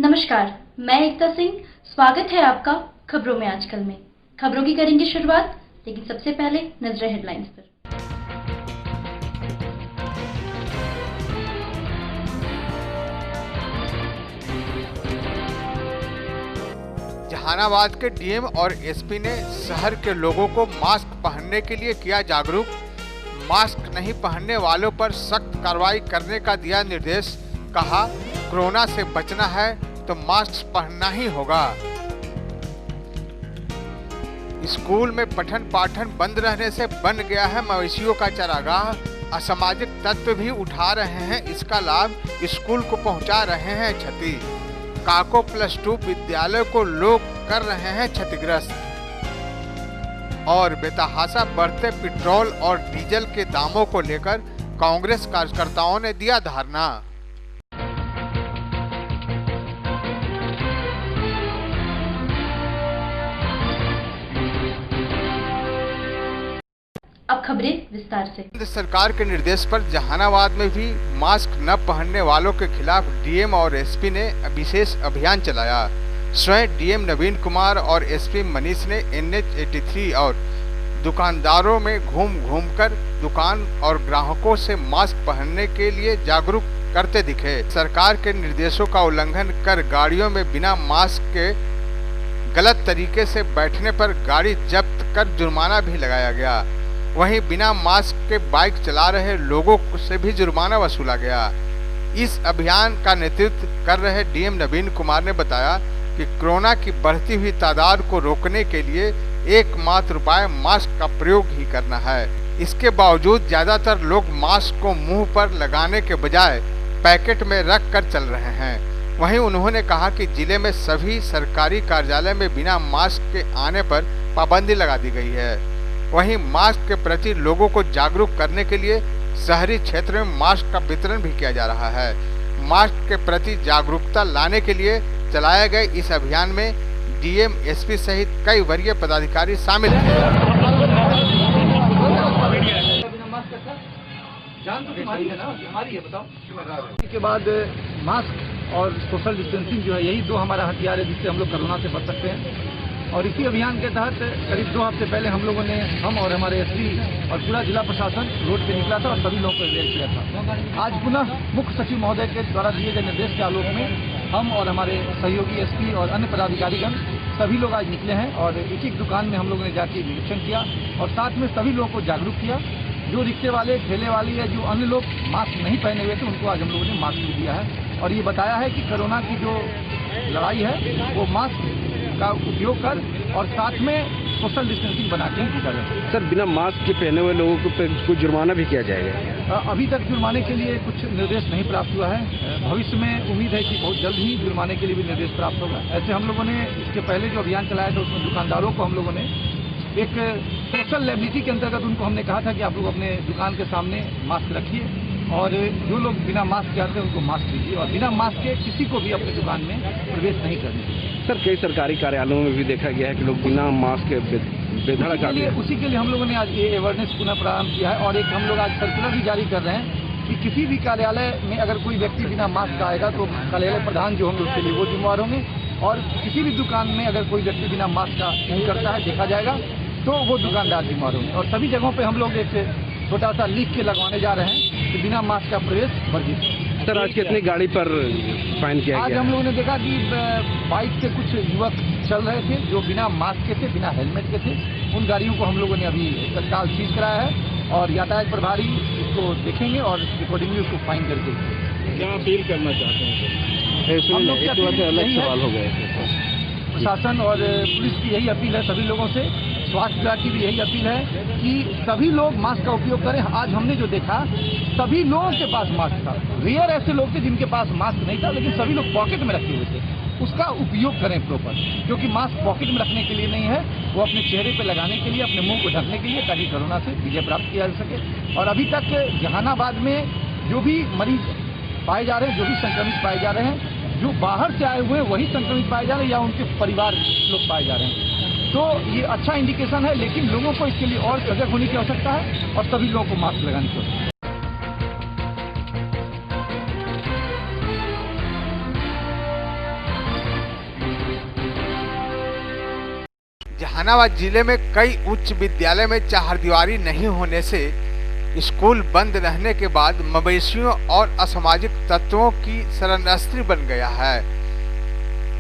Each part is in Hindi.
नमस्कार, मैं एकता सिंह। स्वागत है आपका खबरों में आजकल में। खबरों की करेंगे शुरुआत, लेकिन सबसे पहले नजरें हेडलाइंस पर। जहानाबाद के डीएम और एसपी ने शहर के लोगों को मास्क पहनने के लिए किया जागरूक। मास्क नहीं पहनने वालों पर सख्त कार्रवाई करने का दिया निर्देश। कहा, कोरोना से बचना है तो मास्क पहनना ही होगा। स्कूल में पठन पाठन बंद रहने से बन गया है मवेशियों का चारागाह। असामाजिक तत्व भी उठा रहे हैं इसका लाभ, स्कूल को पहुंचा रहे हैं क्षति। काको +2 विद्यालय को लोग कर रहे हैं क्षतिग्रस्त। और बेतहाशा बढ़ते पेट्रोल और डीजल के दामों को लेकर कांग्रेस कार्यकर्ताओं ने दिया धरना। अब खबरें विस्तार से। केंद्र सरकार के निर्देश पर जहानाबाद में भी मास्क न पहनने वालों के खिलाफ डीएम और एसपी ने विशेष अभियान चलाया। स्वयं डीएम नवीन कुमार और एसपी मनीष ने NH-83 और दुकानदारों में घूम कर दुकान और ग्राहकों से मास्क पहनने के लिए जागरूक करते दिखे। सरकार के निर्देशों का उल्लंघन कर गाड़ियों में बिना मास्क के गलत तरीके से बैठने पर गाड़ी जब्त कर जुर्माना भी लगाया गया। वहीं बिना मास्क के बाइक चला रहे लोगों से भी जुर्माना वसूला गया। इस अभियान का नेतृत्व कर रहे डीएम नवीन कुमार ने बताया कि कोरोना की बढ़ती हुई तादाद को रोकने के लिए एकमात्र उपाय मास्क का प्रयोग ही करना है। इसके बावजूद ज्यादातर लोग मास्क को मुंह पर लगाने के बजाय पैकेट में रख कर चल रहे हैं। वहीं उन्होंने कहा कि जिले में सभी सरकारी कार्यालय में बिना मास्क के आने पर पाबंदी लगा दी गई है। वहीं मास्क के प्रति लोगों को जागरूक करने के लिए शहरी क्षेत्र में मास्क का वितरण भी किया जा रहा है। मास्क के प्रति जागरूकता लाने के लिए चलाए गए इस अभियान में डीएम, एसपी सहित कई वरीय पदाधिकारी शामिल थे। इसके बाद मास्क और सोशल डिस्टेंसिंग जो है, यही दो हमारा हथियार है जिससे हम लोग कोरोना से बच सकते हैं। और इसी अभियान के तहत करीब 2 हफ्ते पहले हम और हमारे एसपी और पूरा जिला प्रशासन रोड पे निकला था और सभी लोगों को अवेयर किया था। आज पुनः मुख्य सचिव महोदय के द्वारा दिए गए निर्देश के आलोक में हम और हमारे सहयोगी एसपी और अन्य पदाधिकारीगण सभी लोग आज निकले हैं और एक दुकान में हम लोगों ने जाके निरीक्षण किया और साथ में सभी लोगों को जागरूक किया। जो रिक्शे वाले, ठेले वाले या जो अन्य लोग मास्क नहीं पहने हुए थे उनको आज हम लोगों ने मास्क भी दिया है और ये बताया है कि कोरोना की जो लड़ाई है वो मास्क का उपयोग कर और साथ में सोशल डिस्टेंसिंग बना के ही कर। सर, बिना मास्क के पहने हुए लोगों को कुछ जुर्माना भी किया जाएगा? अभी तक जुर्माने के लिए कुछ निर्देश नहीं प्राप्त हुआ है। भविष्य में उम्मीद है कि बहुत जल्द ही जुर्माने के लिए भी निर्देश प्राप्त होगा। ऐसे हम लोगों ने इसके पहले जो अभियान चलाया था उसमें दुकानदारों को हम लोगों ने एक सोशल लायबिलिटी के अंतर्गत उनको हमने कहा था कि आप लोग अपने दुकान के सामने मास्क रखिए और जो लोग बिना मास्क के आते हैं उनको मास्क दीजिए और बिना मास्क के किसी को भी अपनी दुकान में प्रवेश नहीं करने दीजिए। सर, कई सरकारी कार्यालयों में भी देखा गया है कि लोग बिना मास्क के बेधड़क आते हैं। उसी के लिए हम लोगों ने आज ये अवेयरनेस पुनः प्रारंभ किया है और एक हम लोग आज सर्कुलर भी जारी कर रहे हैं कि किसी भी कार्यालय में अगर कोई व्यक्ति बिना मास्क का आएगा तो कार्यालय प्रधान जो होंगे उसके लिए वो जिम्मेवार होंगे और किसी भी दुकान में अगर कोई व्यक्ति बिना मास्क का नहीं करता है देखा जाएगा तो वो दुकानदार जिम्मेवार होंगे। और सभी जगहों पे हम लोग एक छोटा सा लिख के लगवाने जा रहे हैं कि बिना मास्क का प्रवेश वर्जित है। सर, आज कितनी गाड़ी पर फाइन किया गया? आज हम लोगों ने देखा कि बाइक से कुछ युवक चल रहे थे जो बिना मास्क के थे, बिना हेलमेट के थे। उन गाड़ियों को हम लोगों ने अभी तत्काल सीज कराया है और यातायात प्रभारी इसको देखेंगे और अकॉर्डिंगली उसको फाइन करके। क्या अपील करना चाहते हैं? हम लोग अलग सवाल हो गए। प्रशासन और पुलिस की यही अपील है सभी लोगों से, स्वास्थ्य विभाग की भी यही अपील है कि सभी लोग मास्क का उपयोग करें। आज हमने जो देखा सभी लोगों के पास मास्क था, रेयर ऐसे लोग थे जिनके पास मास्क नहीं था, लेकिन सभी लोग पॉकेट में रखे हुए थे। उसका उपयोग करें प्रॉपर, क्योंकि मास्क पॉकेट में रखने के लिए नहीं है, वो अपने चेहरे पे लगाने के लिए, अपने मुंह को ढकने के लिए, ताकि कोरोना से विजय प्राप्त किया जा सके। और अभी तक जहानाबाद में जो भी मरीज पाए जा रहे हैं, जो भी संक्रमित पाए जा रहे हैं, जो बाहर से आए हुए हैं वही संक्रमित पाए जा रहे हैं या उनके परिवार लोग पाए जा रहे हैं। तो ये अच्छा इंडिकेशन है, लेकिन लोगों को इसके लिए और सजग होने की आवश्यकता है और सभी लोगों को मास्क लगाने की आवश्यकता है। जहानाबाद जिले में कई उच्च विद्यालय में चारदीवारी नहीं होने से स्कूल बंद रहने के बाद मवेशियों और असामाजिक तत्वों की शरणस्थली बन गया है।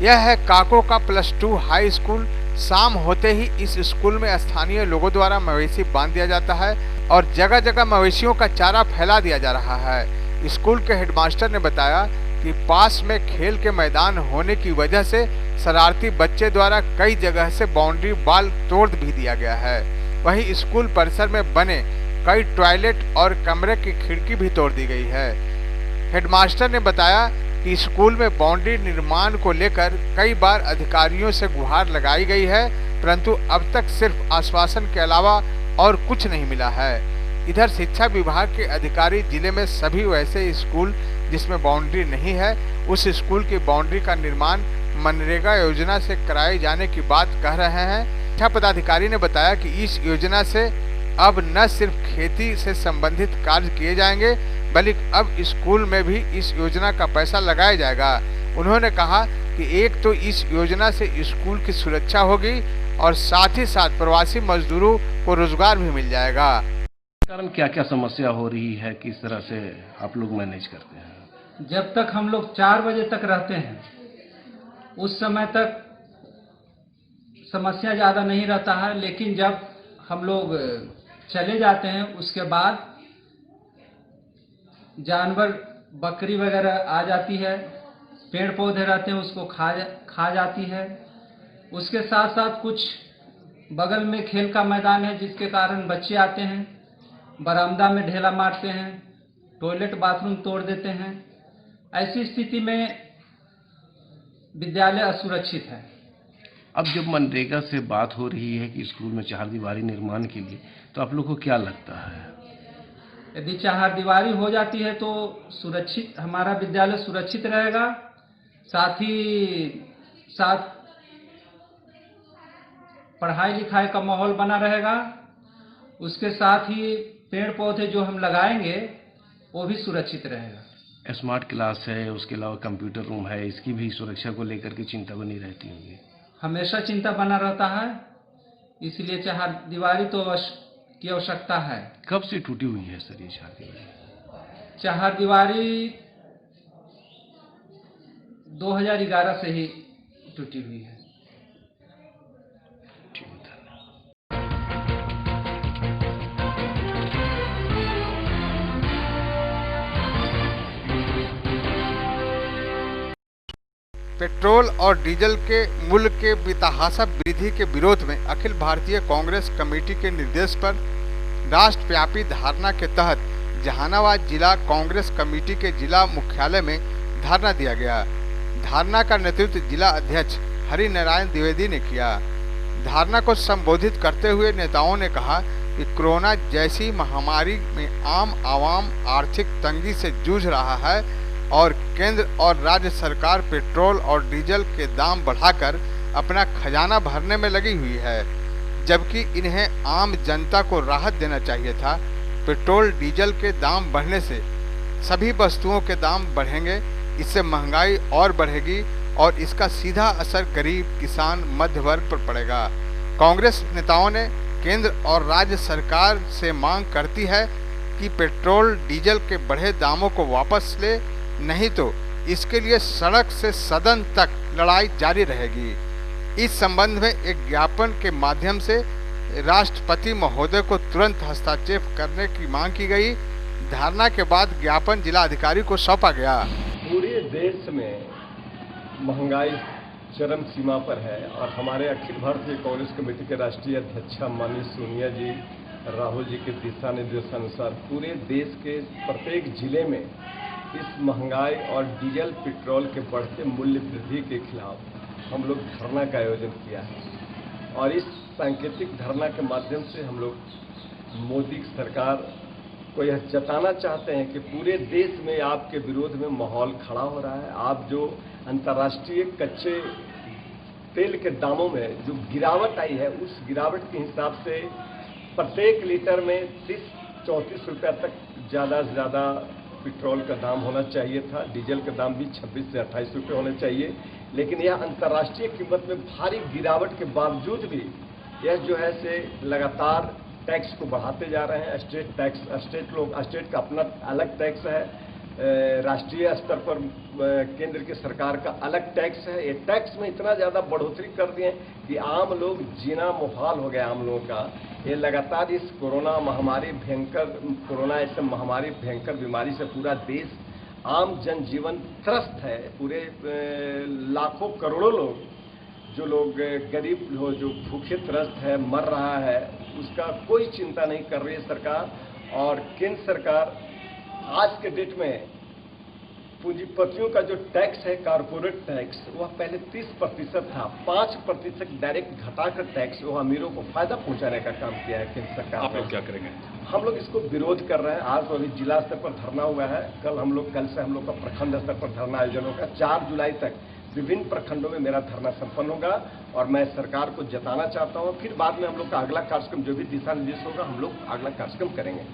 यह है काको का +2 हाई स्कूल। शाम होते ही इस स्कूल में स्थानीय लोगों द्वारा मवेशी बांध दिया जाता है और जगह जगह मवेशियों का चारा फैला दिया जा रहा है। स्कूल के हेडमास्टर ने बताया कि पास में खेल के मैदान होने की वजह से शरारती बच्चे द्वारा कई जगह से बाउंड्री वाल तोड़ भी दिया गया है। वहीं स्कूल परिसर में बने कई टॉयलेट और कमरे की खिड़की भी तोड़ दी गई है। हेडमास्टर ने बताया कि स्कूल में बाउंड्री निर्माण को लेकर कई बार अधिकारियों से गुहार लगाई गई है, परंतु अब तक सिर्फ आश्वासन के अलावा और कुछ नहीं मिला है। इधर शिक्षा विभाग के अधिकारी जिले में सभी वैसे स्कूल जिसमें बाउंड्री नहीं है, उस स्कूल की बाउंड्री का निर्माण मनरेगा योजना से कराए जाने की बात कह रहे हैं। शिक्षा पदाधिकारी ने बताया कि इस योजना से अब न सिर्फ खेती से संबंधित कार्य किए जाएंगे, बल्कि अब स्कूल में भी इस योजना का पैसा लगाया जाएगा। उन्होंने कहा कि एक तो इस योजना से स्कूल की सुरक्षा होगी और साथ ही साथ प्रवासी मजदूरों को रोजगार भी मिल जाएगा। कारण क्या क्या समस्या हो रही है, किस तरह से आप लोग मैनेज करते हैं? जब तक हम लोग 4 बजे तक रहते हैं उस समय तक समस्या ज़्यादा नहीं रहता है, लेकिन जब हम लोग चले जाते हैं उसके बाद जानवर बकरी वगैरह आ जाती है, पेड़ पौधे रहते हैं उसको खा जाती है। उसके साथ साथ कुछ बगल में खेल का मैदान है जिसके कारण बच्चे आते हैं, बरामदा में ढेला मारते हैं, टॉयलेट बाथरूम तोड़ देते हैं। ऐसी स्थिति में विद्यालय असुरक्षित है। अब जब मनरेगा से बात हो रही है कि स्कूल में चारदीवारी निर्माण के लिए, तो आप लोग को क्या लगता है? यदि चारदीवारी हो जाती है तो सुरक्षित हमारा विद्यालय सुरक्षित रहेगा, साथ ही साथ पढ़ाई लिखाई का माहौल बना रहेगा। उसके साथ ही पेड़ पौधे जो हम लगाएंगे वो भी सुरक्षित रहेगा। स्मार्ट क्लास है, उसके अलावा कंप्यूटर रूम है, इसकी भी सुरक्षा को लेकर के चिंता बनी रहती होगी। हमेशा चिंता बना रहता है, इसलिए चारदीवारी तो की आवश्यकता है। कब से टूटी हुई है सर ये चारदीवारी? चारदीवारी 2011 से ही टूटी हुई है। ठीक है। पेट्रोल और डीजल के मूल्य के बेतहाशा वृद्धि के विरोध में अखिल भारतीय कांग्रेस कमेटी के निर्देश पर राष्ट्रव्यापी धरना के तहत जहानाबाद जिला कांग्रेस कमेटी के जिला मुख्यालय में धरना दिया गया। धरना का नेतृत्व जिला अध्यक्ष हरि नारायण द्विवेदी ने किया। धरना को संबोधित करते हुए नेताओं ने कहा कि कोरोना जैसी महामारी में आम आवाम आर्थिक तंगी से जूझ रहा है और केंद्र और राज्य सरकार पेट्रोल और डीजल के दाम बढ़ाकर अपना खजाना भरने में लगी हुई है, जबकि इन्हें आम जनता को राहत देना चाहिए था। पेट्रोल डीजल के दाम बढ़ने से सभी वस्तुओं के दाम बढ़ेंगे, इससे महंगाई और बढ़ेगी और इसका सीधा असर गरीब, किसान, मध्य वर्ग पर पड़ेगा। कांग्रेस नेताओं ने केंद्र और राज्य सरकार से मांग करती है कि पेट्रोल डीजल के बढ़े दामों को वापस ले, नहीं तो इसके लिए सड़क से सदन तक लड़ाई जारी रहेगी। इस संबंध में एक ज्ञापन के माध्यम से राष्ट्रपति महोदय को तुरंत हस्तक्षेप करने की मांग की गई। धरना के बाद ज्ञापन जिला अधिकारी को सौंपा गया। पूरे देश में महंगाई चरम सीमा पर है और हमारे अखिल भारतीय कांग्रेस कमेटी के राष्ट्रीय अध्यक्षा माननीय सोनिया जी, राहुल जी के दिशा निर्देशानुसार पूरे देश के प्रत्येक जिले में इस महंगाई और डीजल पेट्रोल के बढ़ते मूल्य वृद्धि के खिलाफ हम लोग धरना का आयोजन किया है और इस सांकेतिक धरना के माध्यम से हम लोग मोदी सरकार को यह जताना चाहते हैं कि पूरे देश में आपके विरोध में माहौल खड़ा हो रहा है। आप जो अंतर्राष्ट्रीय कच्चे तेल के दामों में जो गिरावट आई है, उस गिरावट के हिसाब से प्रत्येक लीटर में 30-34 रुपये तक ज़्यादा से ज़्यादा पेट्रोल का दाम होना चाहिए था। डीजल का दाम भी 26 से 28 रुपये होने चाहिए, लेकिन यह अंतर्राष्ट्रीय कीमत में भारी गिरावट के बावजूद भी यह जो है से लगातार टैक्स को बढ़ाते जा रहे हैं। स्टेट का अपना अलग टैक्स है, राष्ट्रीय स्तर पर केंद्र की सरकार का अलग टैक्स है। ये टैक्स में इतना ज़्यादा बढ़ोतरी कर दिए कि आम लोग जीना मुहाल हो गया आम लोगों का। ये लगातार इस कोरोना ऐसे महामारी भयंकर बीमारी से पूरा देश, आम जनजीवन त्रस्त है। पूरे लाखों करोड़ों लोग, जो लोग गरीब हो, जो भूखे त्रस्त है, मर रहा है, उसका कोई चिंता नहीं कर रही है सरकार। और केंद्र सरकार आज के डेट में पूंजीपतियों का जो टैक्स है, कारपोरेट टैक्स, वह पहले 30% था, 5% डायरेक्ट घटाकर टैक्स वो अमीरों को फायदा पहुंचाने का काम किया है केंद्र सरकार। आप लोग क्या करेंगे? हम लोग इसको विरोध कर रहे हैं। आज तो अभी जिला स्तर पर धरना हुआ है, कल से हम लोग का प्रखंड स्तर पर धरना आयोजन होगा। 4 जुलाई तक विभिन्न प्रखंडों में मेरा धरना संपन्न होगा और मैं सरकार को जताना चाहता हूँ। फिर बाद में हम लोग का अगला कार्यक्रम जो भी दिशा निर्देश होगा, हम लोग अगला कार्यक्रम करेंगे।